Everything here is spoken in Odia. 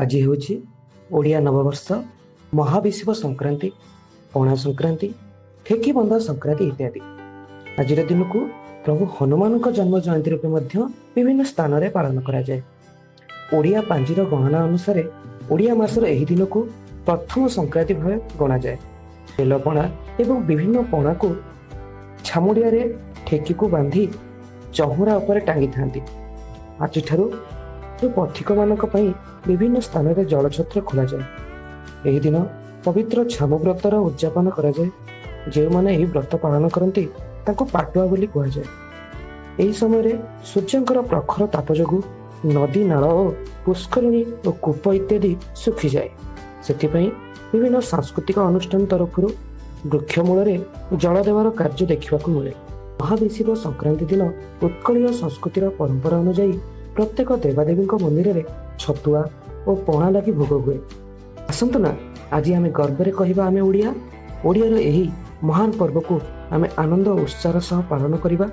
ଆଜି ହେଉଛି ଓଡ଼ିଆ ନବବର୍ଷ, ମହାବିଷୁବ ସଂକ୍ରାନ୍ତି, ପଣା ସଂକ୍ରାନ୍ତି, ଠେକି ବନ୍ଧା ସଂକ୍ରାନ୍ତି ଇତ୍ୟାଦି। ଆଜିର ଦିନକୁ ପ୍ରଭୁ ହନୁମାନଙ୍କ ଜନ୍ମ ଜୟନ୍ତୀ ରୂପେ ମଧ୍ୟ ବିଭିନ୍ନ ସ୍ଥାନରେ ପାଳନ କରାଯାଏ। ଓଡ଼ିଆ ପାଞ୍ଜିର ଗଣନା ଅନୁସାରେ ଓଡ଼ିଆ ମାସର ଏହି ଦିନକୁ ପ୍ରଥମ ସଂକ୍ରାନ୍ତି ଭାବେ ଗଣାଯାଏ। ବେଲପଣା ଏବଂ ବିଭିନ୍ନ ପଣାକୁ ଛାମୁଡ଼ିଆରେ ଠେକିକୁ ବାନ୍ଧି ଚହୁରା ଉପରେ ଟାଙ୍ଗିଥାନ୍ତି। ଆଜିଠାରୁ ପଥିକମାନଙ୍କ ପାଇଁ ବିଭିନ୍ନ ସ୍ଥାନରେ ଜଳଛତ୍ର ଖୋଲାଯାଏ। ଏହି ଦିନ ପବିତ୍ର ଛାମୁ ବ୍ରତର ଉଦଯାପନ କରାଯାଏ। ଯେଉଁମାନେ ଏହି ବ୍ରତ ପାଳନ କରନ୍ତି ତାଙ୍କୁ ପାଟୁଆ ବୋଲି କୁହାଯାଏ। ଏହି ସମୟରେ ସୂର୍ଯ୍ୟଙ୍କର ପ୍ରଖର ତାପ ଯୋଗୁଁ ନଦୀ, ନାଳ ଓ ପୁଷ୍କରିଣୀ ଓ କୂପ ଇତ୍ୟାଦି ଶୁଖିଯାଏ। ସେଥିପାଇଁ ବିଭିନ୍ନ ସାଂସ୍କୃତିକ ଅନୁଷ୍ଠାନ ତରଫରୁ ବୃକ୍ଷମୂଳରେ ଜଳ ଦେବାର କାର୍ଯ୍ୟ ଦେଖିବାକୁ ମିଳେ। ମହାବିଷୁବ ସଂକ୍ରାନ୍ତି ଦିନ ଉତ୍କଳୀୟ ସଂସ୍କୃତିର ପରମ୍ପରା ଅନୁଯାୟୀ ପ୍ରତ୍ୟେକ ଦେବାଦେବୀଙ୍କ ମନ୍ଦିରରେ ଛତୁଆ ଓ ପଣା ଲାଗି ଭୋଗ ହୁଏ। ଆସନ୍ତୁ ନା, ଆଜି ଆମେ ଗର୍ବରେ କହିବା ଆମେ ଓଡ଼ିଆ। ଓଡ଼ିଆର ଏହି ମହାନ ପର୍ବକୁ ଆମେ ଆନନ୍ଦ ଓ ଉତ୍ସାହର ସହ ପାଳନ କରିବା।